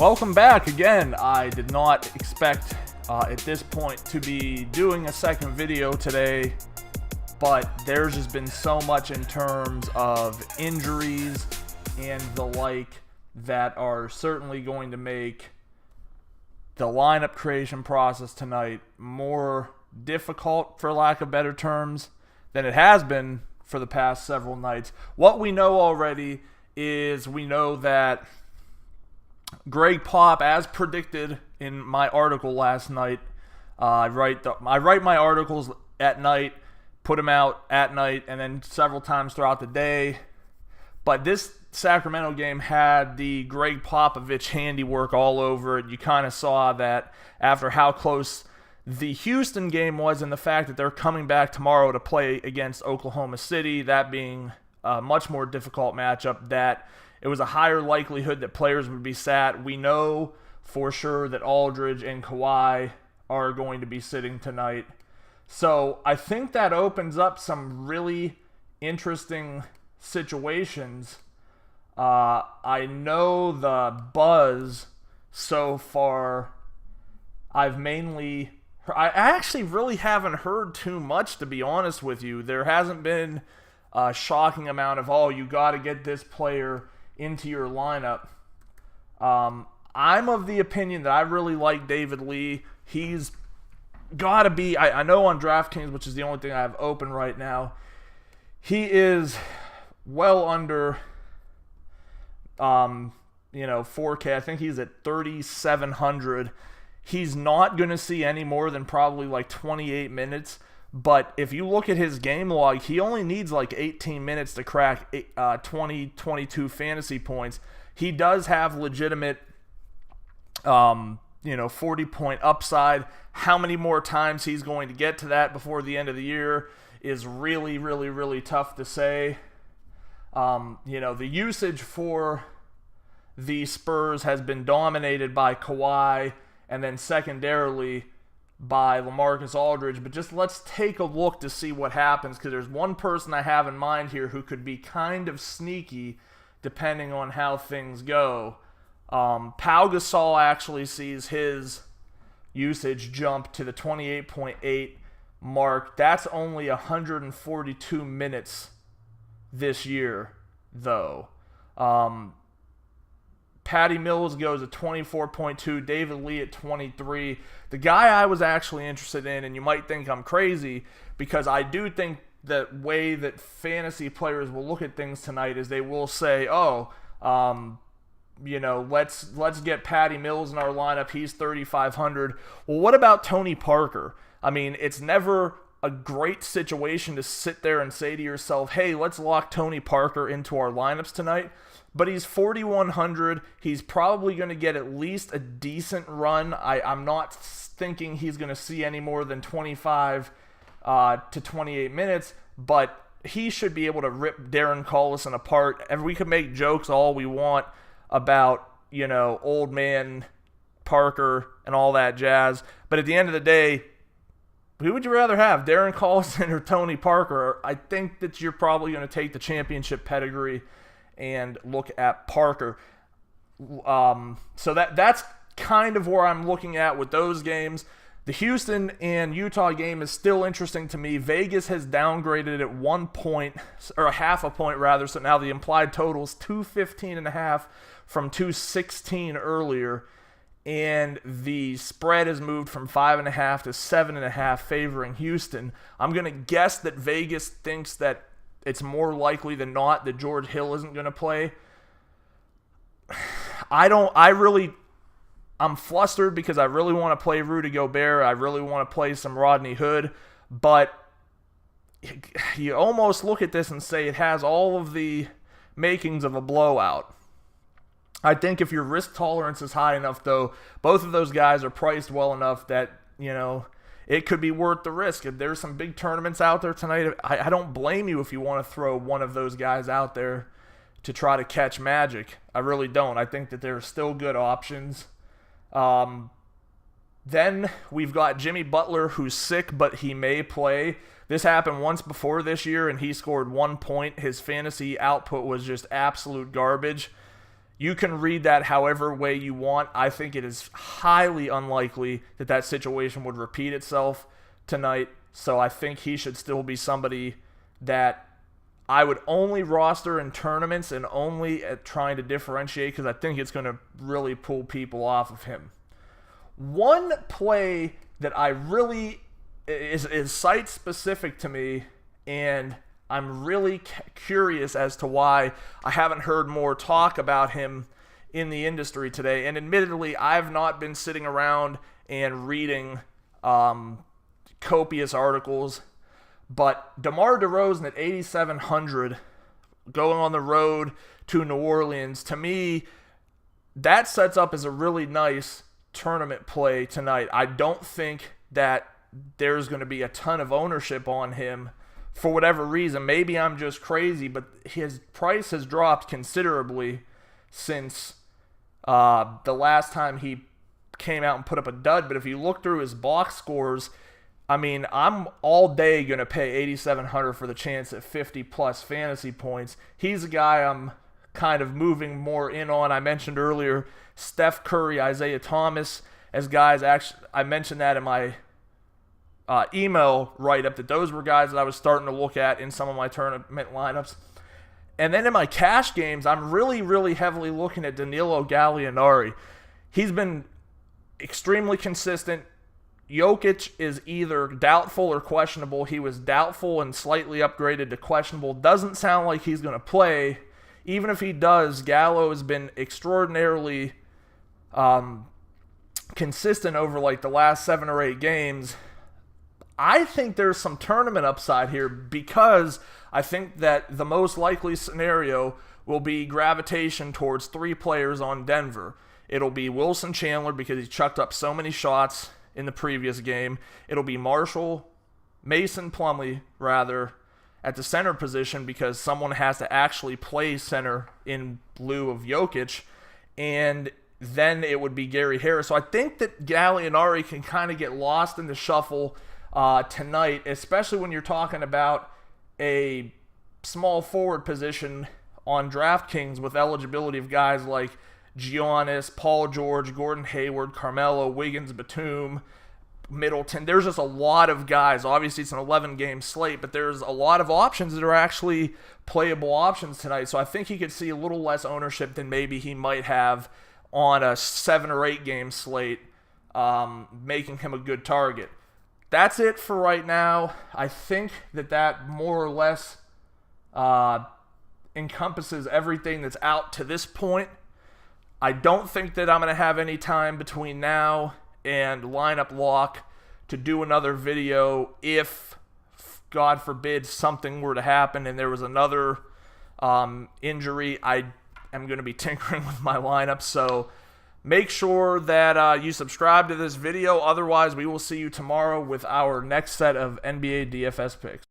Welcome back again. I did not expect at this point to be doing a second video today, but there's just been so much in terms of injuries and the like that are certainly going to make the lineup creation process tonight more difficult, for lack of better terms, than it has been for the past several nights. What we know already is we know that Greg Pop, as predicted in my article last night, I write my articles at night, put them out at night, and then several times throughout the day. But this Sacramento game had the Greg Popovich handiwork all over it. You kind of saw that after how close the Houston game was, and the fact that they're coming back tomorrow to play against Oklahoma City, that being a much more difficult matchup, that it was a higher likelihood that players would be sat. We know for sure that Aldridge and Kawhi are going to be sitting tonight. So I think that opens up some really interesting situations. I know the buzz so far, I actually really haven't heard too much, to be honest with you. There hasn't been a shocking amount of, oh, you got to get this player into your lineup. I'm of the opinion that I really like David Lee. He's got to be, I know on DraftKings, which is the only thing I have open right now, he is well under 4K. I think he's at 3,700. He's not going to see any more than probably like 28 minutes. But if you look at his game log, he only needs like 18 minutes to crack 22 fantasy points. He does have legitimate, 40-point upside. How many more times he's going to get to that before the end of the year is really, really, really tough to say. The usage for the Spurs has been dominated by Kawhi, and then secondarily by LaMarcus Aldridge. But just let's take a look to see what happens, because there's one person I have in mind here who could be kind of sneaky depending on how things go. Pau Gasol actually sees his usage jump to the 28.8 mark. That's only 142 minutes this year, though. Patty Mills goes at 24.2, David Lee at 23. The guy I was actually interested in, and you might think I'm crazy, because I do think the way that fantasy players will look at things tonight is they will say, let's get Patty Mills in our lineup. He's 3,500. Well, what about Tony Parker? I mean, it's never a great situation to sit there and say to yourself, hey, let's lock Tony Parker into our lineups tonight. But he's 4,100. He's probably going to get at least a decent run. I'm not thinking he's going to see any more than 25 to 28 minutes, but he should be able to rip Darren Collison apart. And we can make jokes all we want about, old man Parker and all that jazz. But at the end of the day, who would you rather have, Darren Collison or Tony Parker? I think that you're probably going to take the championship pedigree and look at Parker. So that's kind of where I'm looking at with those games. The Houston and Utah game is still interesting to me. Vegas has downgraded at 1 point, or half a point rather, so now the implied total is 215.5 from 216 earlier, and the spread has moved from 5.5 to 7.5 favoring Houston. I'm going to guess that Vegas thinks that it's more likely than not that George Hill isn't going to play. I'm flustered because I really want to play Rudy Gobert. I really want to play some Rodney Hood. But you almost look at this and say it has all of the makings of a blowout. I think if your risk tolerance is high enough, though, both of those guys are priced well enough that, it could be worth the risk. If there's some big tournaments out there tonight, I don't blame you if you want to throw one of those guys out there to try to catch magic. I really don't. I think that there are still good options. Then we've got Jimmy Butler, who's sick, but he may play. This happened once before this year, and he scored 1 point. His fantasy output was just absolute garbage. You can read that however way you want. I think it is highly unlikely that that situation would repeat itself tonight. So I think he should still be somebody that I would only roster in tournaments and only at trying to differentiate, because I think it's going to really pull people off of him. One play that I really is site specific to me, and I'm really curious as to why I haven't heard more talk about him in the industry today. And admittedly, I've not been sitting around and reading copious articles, but DeMar DeRozan at 8,700 going on the road to New Orleans, to me, that sets up as a really nice tournament play tonight. I don't think that there's going to be a ton of ownership on him for whatever reason. Maybe I'm just crazy, but his price has dropped considerably since the last time he came out and put up a dud. But if you look through his box scores, I mean, I'm all day going to pay 8,700 for the chance at 50-plus fantasy points. He's a guy I'm kind of moving more in on. I mentioned earlier Steph Curry, Isaiah Thomas as guys. Actually, I mentioned that in my email write-up, that those were guys that I was starting to look at in some of my tournament lineups. And then in my cash games, I'm really, really heavily looking at Danilo Gallinari. He's been extremely consistent. Jokic is either doubtful or questionable. He was doubtful and slightly upgraded to questionable. Doesn't sound like he's going to play. Even if he does, Gallo has been extraordinarily consistent over like the last 7 or 8 games. I think there's some tournament upside here, because I think that the most likely scenario will be gravitation towards 3 players on Denver. It'll be Wilson Chandler, because he chucked up so many shots in the previous game. It'll be Mason Plumlee, rather, at the center position, because someone has to actually play center in lieu of Jokic. And then it would be Gary Harris. So I think that Gallinari can kind of get lost in the shuffle tonight, especially when you're talking about a small forward position on DraftKings with eligibility of guys like Giannis, Paul George, Gordon Hayward, Carmelo, Wiggins, Batum, Middleton. There's just a lot of guys. Obviously, it's an 11-game slate, but there's a lot of options that are actually playable options tonight. So I think he could see a little less ownership than maybe he might have on a 7 or 8 game slate, making him a good target. That's it for right now. I think that more or less encompasses everything that's out to this point. I don't think that I'm going to have any time between now and lineup lock to do another video if, God forbid, something were to happen and there was another injury. I am going to be tinkering with my lineup, so make sure that you subscribe to this video. Otherwise, we will see you tomorrow with our next set of NBA DFS picks.